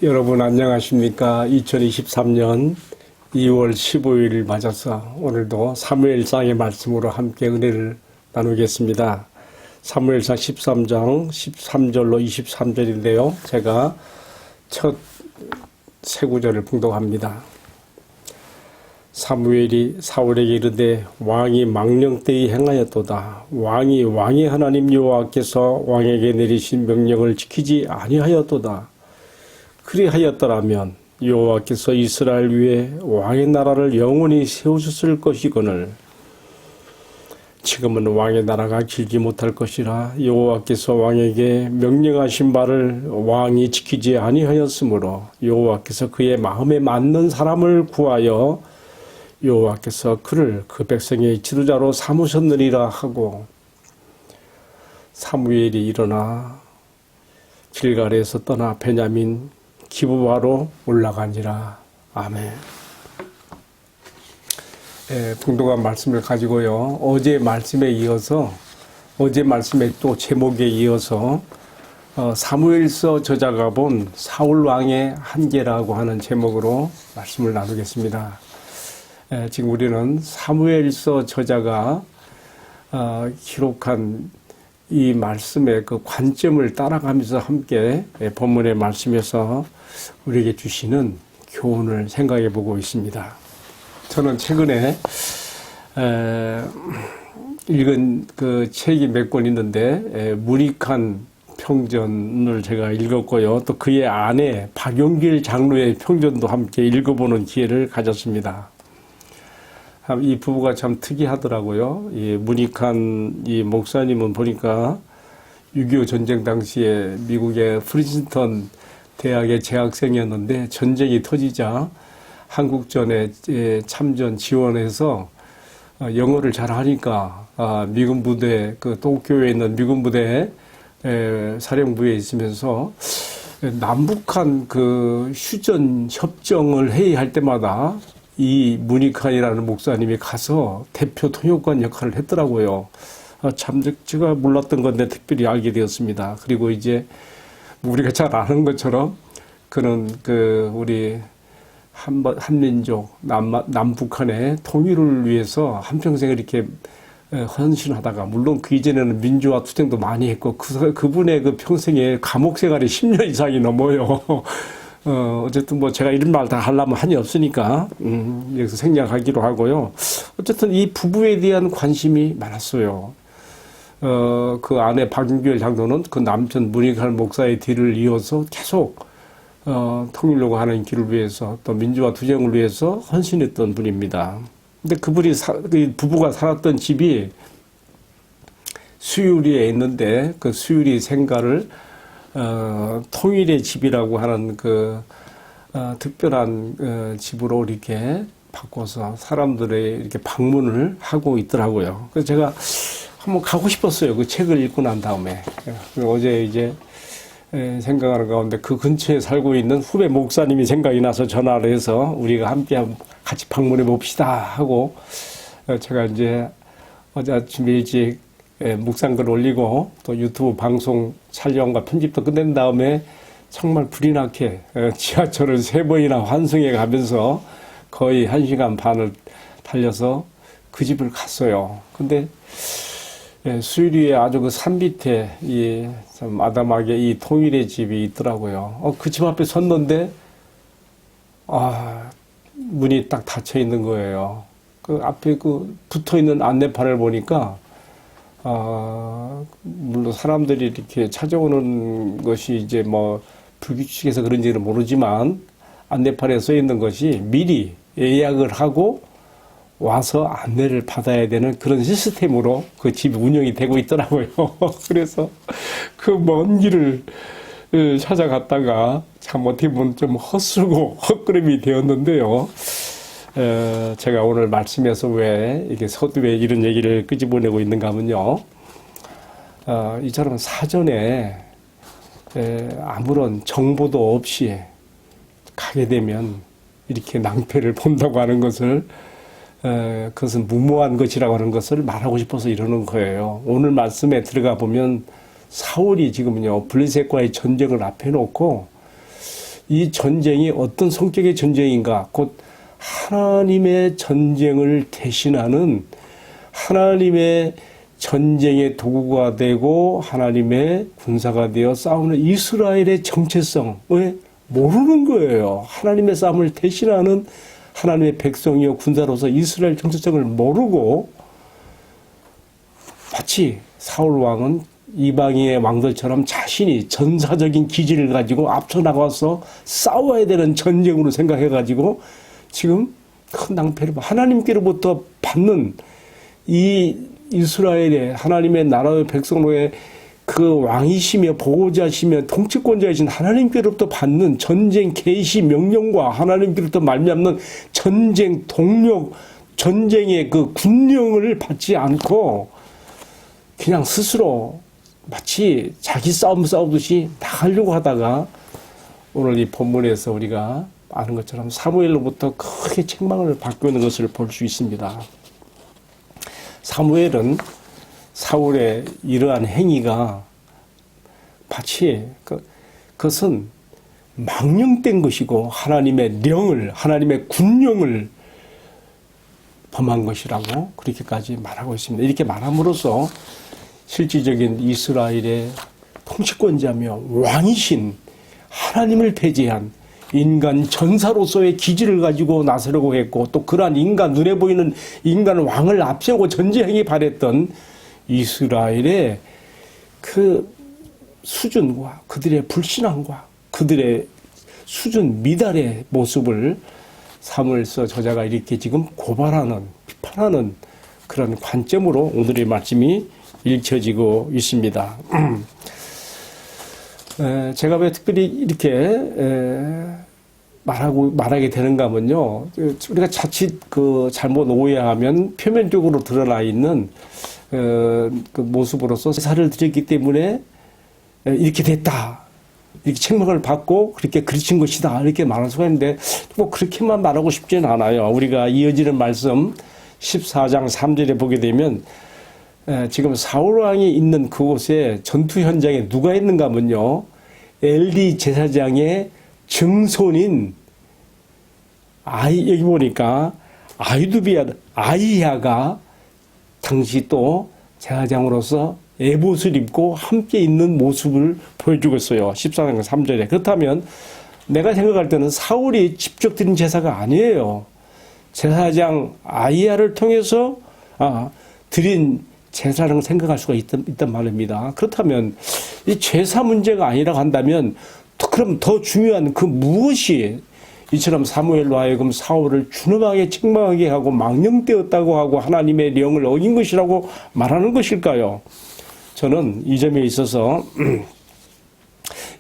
여러분 안녕하십니까? 2023년 2월 15일 맞아서 오늘도 사무엘상의 말씀으로 함께 은혜를 나누겠습니다. 사무엘상 13장 13절로 23절인데요. 제가 첫 세 구절을 봉독합니다. 사무엘이 사울에게 이르되 왕이 망령되이 행하였도다. 왕이 왕의 하나님 여호와께서 왕에게 내리신 명령을 지키지 아니하였도다. 그리하였더라면 여호와께서 이스라엘 위에 왕의 나라를 영원히 세우셨을 것이거늘 지금은 왕의 나라가 길지 못할 것이라 여호와께서 왕에게 명령하신 바를 왕이 지키지 아니하였으므로 여호와께서 그의 마음에 맞는 사람을 구하여 여호와께서 그를 그 백성의 지도자로 삼으셨느니라 하고 사무엘이 일어나 길갈에서 떠나 베냐민 기브바로 올라가니라. 아멘. 봉독한 말씀을 가지고요. 어제 말씀에 이어서 어제 말씀에 또 제목에 이어서 사무엘서 저자가 본 사울 왕의 한계라고 하는 제목으로 말씀을 나누겠습니다. 지금 우리는 사무엘서 저자가 기록한 이 말씀의 그 관점을 따라가면서 함께 본문의 말씀에서 우리에게 주시는 교훈을 생각해 보고 있습니다. 저는 최근에 읽은 그 책이 몇 권 있는데 문익한 평전을 제가 읽었고요. 또 그의 아내 박용길 장로의 평전도 함께 읽어보는 기회를 가졌습니다. 이 부부가 참 특이하더라고요. 이 문익한 이 목사님은 보니까 6.25 전쟁 당시에 미국의 프린스턴 대학의 재학생이었는데 전쟁이 터지자 한국전에 참전 지원해서 영어를 잘 하니까 미군 부대, 그 도쿄에 있는 미군 부대 사령부에 있으면서 남북한 그 휴전 협정을 회의할 때마다 이 문익한이라는 목사님이 가서 대표 통역관 역할을 했더라고요. 참 제가 몰랐던 건데 특별히 알게 되었습니다. 그리고 이제 우리가 잘 아는 것처럼 그는 그 우리 한민족 남북한의 통일을 위해서 한평생을 이렇게 헌신하다가 물론 그 이전에는 민주화 투쟁도 많이 했고 그분의 그 평생의 감옥 생활이 10년 이상이 넘어요. 어쨌든 뭐 제가 이런 말 다 하려면 한이 없으니까 여기서 생략하기로 하고요. 어쨌든 이 부부에 대한 관심이 많았어요. 그 아내 박윤길 장로는 그 남편 문익한 목사의 뒤를 이어서 계속 통일로 가는 길을 위해서 또 민주화 투쟁을 위해서 헌신했던 분입니다. 근데 그분이 그 부부가 살았던 집이 수유리에 있는데 그 수유리 생가를 통일의 집이라고 하는 그 특별한 집으로 이렇게 바꿔서 사람들의 이렇게 방문을 하고 있더라고요. 그래서 제가 한번 가고 싶었어요. 그 책을 읽고 난 다음에. 어제 이제 생각하는 가운데 그 근처에 살고 있는 후배 목사님이 생각이 나서 전화를 해서 우리가 함께 같이 방문해 봅시다 하고 제가 이제 어제 아침에 일찍 묵상글 올리고 또 유튜브 방송 촬영과 편집도 끝낸 다음에 정말 불이 나게 지하철을 3번이나 환승해 가면서 거의 1시간 반을 달려서 그 집을 갔어요. 근데 수유리에 아주 그 산 밑에 좀 아담하게 이 통일의 집이 있더라고요. 그 집 앞에 섰는데 문이 딱 닫혀 있는 거예요. 그 앞에 그 붙어 있는 안내판을 보니까 물론 사람들이 이렇게 찾아오는 것이 이제 뭐 불규칙해서 그런지는 모르지만 안내판에 써 있는 것이 미리 예약을 하고 와서 안내를 받아야 되는 그런 시스템으로 그 집이 운영이 되고 있더라고요. 그래서 그 먼 길을 찾아갔다가 참 어떻게 보면 좀 헛수고 헛걸음이 되었는데요. 제가 오늘 말씀에서 왜 이렇게 서두에 이런 얘기를 끄집어내고 있는가 하면요. 이처럼 사전에 아무런 정보도 없이 가게 되면 이렇게 낭패를 본다고 하는 것을 그것은 무모한 것이라고 하는 것을 말하고 싶어서 이러는 거예요. 오늘 말씀에 들어가 보면 사울이 지금요 블레셋과의 전쟁을 앞에 놓고 이 전쟁이 어떤 성격의 전쟁인가? 곧 하나님의 전쟁을 대신하는 하나님의 전쟁의 도구가 되고 하나님의 군사가 되어 싸우는 이스라엘의 정체성을 모르는 거예요. 하나님의 싸움을 대신하는 하나님의 백성이요 군사로서 이스라엘 정체성을 모르고 마치 사울 왕은 이방인의 왕들처럼 자신이 전사적인 기질을 가지고 앞서 나가서 싸워야 되는 전쟁으로 생각해가지고 지금 큰 낭패를 하나님께로부터 받는 이 이스라엘의 하나님의 나라의 백성로의 그 왕이시며 보호자시며 통치권자이신 하나님께로부터 받는 전쟁 계시 명령과 하나님께로부터 말미암는 전쟁 동력, 전쟁의 그 군령을 받지 않고 그냥 스스로 마치 자기 싸움 싸우듯이 나가려고 하다가 오늘 이 본문에서 우리가 아는 것처럼 사무엘로부터 크게 책망을 받고 있는 것을 볼 수 있습니다. 사무엘은 사울의 이러한 행위가 마치 그것은 망령된 것이고 하나님의 령을 하나님의 군령을 범한 것이라고 그렇게까지 말하고 있습니다. 이렇게 말함으로써 실질적인 이스라엘의 통치권자며 왕이신 하나님을 배제한 인간 전사로서의 기질을 가지고 나서려고 했고 또 그러한 인간 눈에 보이는 인간 왕을 앞세우고 전쟁에 발했던 이스라엘의 그 수준과 그들의 불신앙과 그들의 수준 미달의 모습을 사무엘서 저자가 이렇게 지금 고발하는 비판하는 그런 관점으로 오늘의 말씀이 읽혀지고 있습니다. 제가 왜 특별히 이렇게 말하게 되는가 하면요. 우리가 자칫 잘못 오해하면 표면적으로 드러나 있는 그 모습으로서 제사를 드렸기 때문에 이렇게 됐다. 이렇게 책망을 받고 그렇게 그르친 것이다. 이렇게 말할 수가 있는데 뭐 그렇게만 말하고 싶지는 않아요. 우리가 이어지는 말씀 14장 3절에 보게 되면 지금 사울왕이 있는 그곳에 전투 현장에 누가 있는가 하면요. 엘리 제사장의 증손인 여기 보니까 아이야가 당시 또 제사장으로서 에봇을 입고 함께 있는 모습을 보여주고 있어요. 14장 3절에. 그렇다면 내가 생각할 때는 사울이 직접 드린 제사가 아니에요. 제사장 아이야를 통해서 드린 제사라고 생각할 수가 있단 말입니다. 그렇다면 이 제사 문제가 아니라고 한다면 그럼 더 중요한 그 무엇이 이처럼 사무엘로 하여금 사울을 준엄하게 책망하게 하고 망령되었다고 하고 하나님의 령을 어긴 것이라고 말하는 것일까요? 저는 이 점에 있어서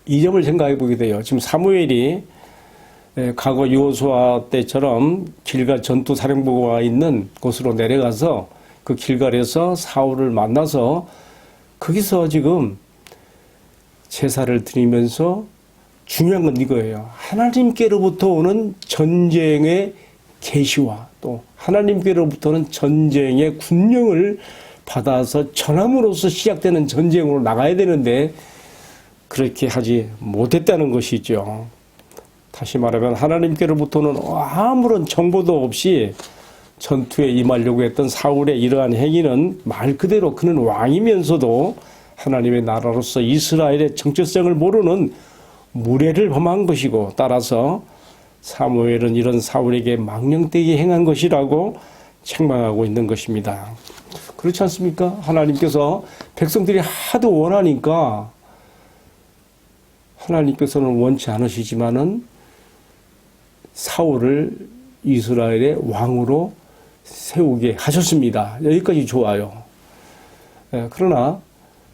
이 점을 생각해 보게 돼요. 지금 사무엘이 과거 여호수아 때처럼 길갈 전투 사령부가 있는 곳으로 내려가서 그 길갈에서 사울을 만나서 거기서 지금 제사를 드리면서 중요한 건 이거예요. 하나님께로부터 오는 전쟁의 계시와 또 하나님께로부터는 전쟁의 군령을 받아서 전함으로써 시작되는 전쟁으로 나가야 되는데 그렇게 하지 못했다는 것이죠. 다시 말하면 하나님께로부터는 아무런 정보도 없이 전투에 임하려고 했던 사울의 이러한 행위는 말 그대로 그는 왕이면서도 하나님의 나라로서 이스라엘의 정체성을 모르는 무례를 범한 것이고 따라서 사무엘은 이런 사울에게 망령되게 행한 것이라고 책망하고 있는 것입니다. 그렇지 않습니까? 하나님께서 백성들이 하도 원하니까 하나님께서는 원치 않으시지만은 사울을 이스라엘의 왕으로 세우게 하셨습니다. 여기까지 좋아요. 그러나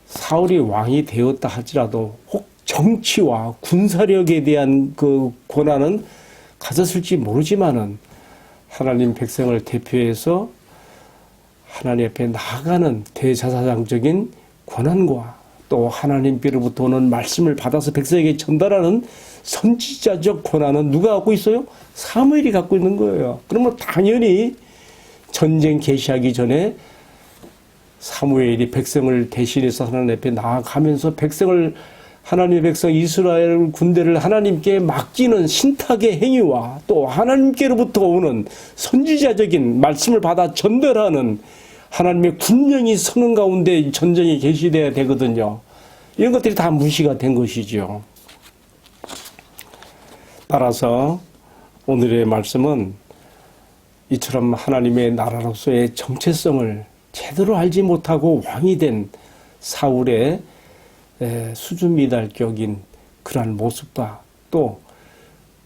사울이 왕이 되었다 할지라도 혹 정치와 군사력에 대한 그 권한은 가졌을지 모르지만은 하나님 백성을 대표해서 하나님 앞에 나아가는 대제사장적인 권한과 또 하나님께로부터 오는 말씀을 받아서 백성에게 전달하는 선지자적 권한은 누가 갖고 있어요? 사무엘이 갖고 있는 거예요. 그러면 당연히 전쟁 개시하기 전에 사무엘이 백성을 대신해서 하나님 앞에 나아가면서 백성을 하나님의 백성 이스라엘 군대를 하나님께 맡기는 신탁의 행위와 또 하나님께로부터 오는 선지자적인 말씀을 받아 전달하는 하나님의 군령이 서는 가운데 전쟁이 개시돼야 되거든요. 이런 것들이 다 무시가 된 것이죠. 따라서 오늘의 말씀은 이처럼 하나님의 나라로서의 정체성을 제대로 알지 못하고 왕이 된 사울의 수준미달격인 그러한 모습과 또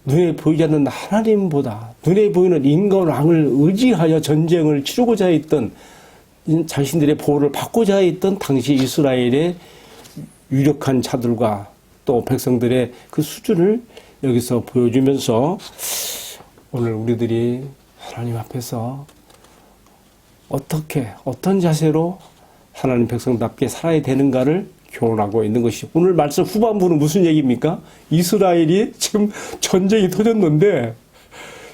눈에 보이지 않는 하나님보다 눈에 보이는 인간 왕을 의지하여 전쟁을 치르고자 했던 자신들의 보호를 받고자 했던 당시 이스라엘의 유력한 자들과 또 백성들의 그 수준을 여기서 보여주면서 오늘 우리들이 하나님 앞에서 어떤 자세로 하나님 백성답게 살아야 되는가를 교훈하고 있는 것이 오늘 말씀 후반부는 무슨 얘기입니까? 이스라엘이 지금 전쟁이 터졌는데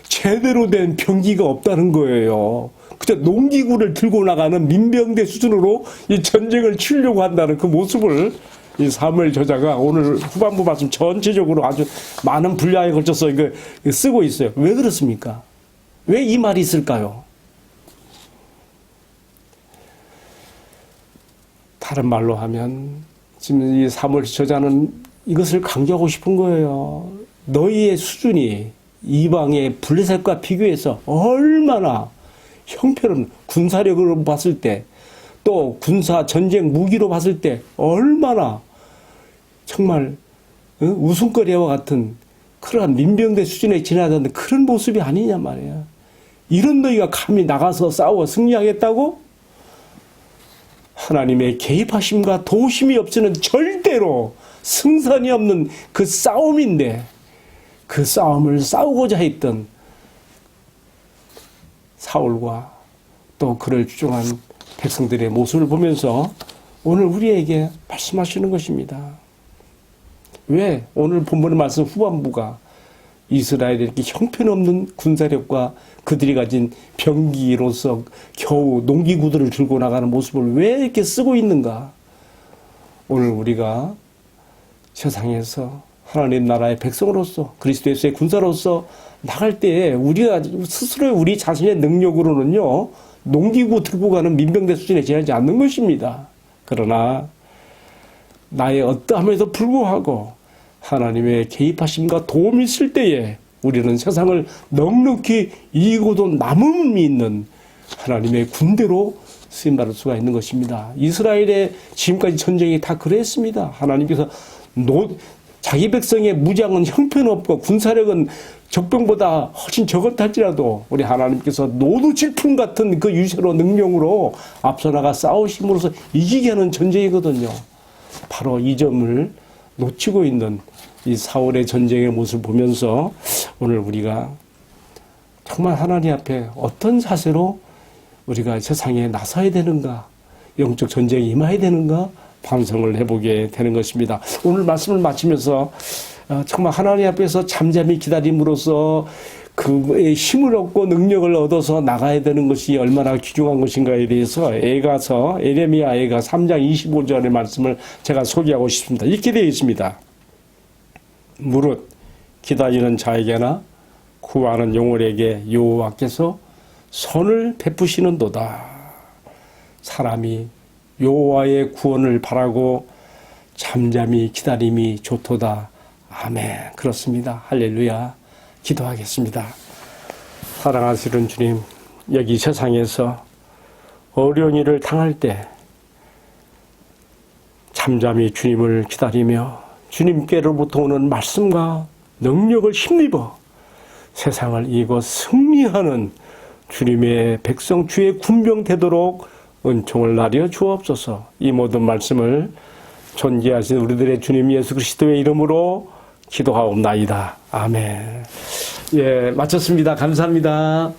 제대로 된 병기가 없다는 거예요. 그저 농기구를 들고 나가는 민병대 수준으로 이 전쟁을 치려고 한다는 그 모습을 이 사무엘 저자가 오늘 후반부 말씀 전체적으로 아주 많은 분량에 걸쳐서 이거 쓰고 있어요. 왜 그렇습니까? 왜 이 말이 있을까요? 다른 말로 하면 지금 이 사무엘 저자는 이것을 강조하고 싶은 거예요. 너희의 수준이 이방의 블레셋과 비교해서 얼마나 형편은 군사력으로 봤을 때 또 군사 전쟁 무기로 봤을 때 얼마나 정말 웃음거리와 같은 그러한 민병대 수준에 지나가는 그런 모습이 아니냐 말이야. 이런 너희가 감히 나가서 싸워 승리하겠다고? 하나님의 개입하심과 도우심이 없이는 절대로 승산이 없는 그 싸움인데 그 싸움을 싸우고자 했던 사울과 또 그를 추종한 백성들의 모습을 보면서 오늘 우리에게 말씀하시는 것입니다. 왜 오늘 본문의 말씀 후반부가 이스라엘의 이렇게 형편없는 군사력과 그들이 가진 병기로서 겨우 농기구들을 들고 나가는 모습을 왜 이렇게 쓰고 있는가? 오늘 우리가 세상에서 하나님 나라의 백성으로서 그리스도 예수의 군사로서 나갈 때 우리가 스스로 우리 자신의 능력으로는요 농기구 들고 가는 민병대 수준에 지나지 않는 것입니다. 그러나 나의 어떠함에도 불구하고 하나님의 개입하심과 도움이 있을 때에 우리는 세상을 넉넉히 이기고도 남음이 있는 하나님의 군대로 쓰임받을 수가 있는 것입니다. 이스라엘의 지금까지 전쟁이 다 그랬습니다. 하나님께서 자기 백성의 무장은 형편없고 군사력은 적병보다 훨씬 적었다 할지라도 우리 하나님께서 노두질풍 같은 그 유세로 능력으로 앞서 나가 싸우심으로써 이기게 하는 전쟁이거든요. 바로 이 점을 놓치고 있는 이 사울의 전쟁의 모습을 보면서 오늘 우리가 정말 하나님 앞에 어떤 자세로 우리가 세상에 나서야 되는가, 영적 전쟁에 임해야 되는가 반성을 해보게 되는 것입니다. 오늘 말씀을 마치면서 정말 하나님 앞에서 잠잠히 기다림으로써 그 힘을 얻고 능력을 얻어서 나가야 되는 것이 얼마나 귀중한 것인가에 대해서 에레미야 애가 3장 25절의 말씀을 제가 소개하고 싶습니다. 이렇게 되어 있습니다. 무릇 기다리는 자에게나 구하는 영혼에게 여호와께서 선을 베푸시는도다. 사람이 여호와의 구원을 바라고 잠잠히 기다림이 좋도다. 아멘. 그렇습니다. 할렐루야. 기도하겠습니다. 사랑하시는 주님, 여기 세상에서 어려운 일을 당할 때 잠잠히 주님을 기다리며 주님께로부터 오는 말씀과 능력을 힘입어 세상을 이기고 승리하는 주님의 백성 주의 군병 되도록 은총을 나려 주옵소서. 이 모든 말씀을 존귀하신 우리들의 주님 예수 그리스도의 이름으로 기도하옵나이다. 아멘. 예, 마쳤습니다. 감사합니다.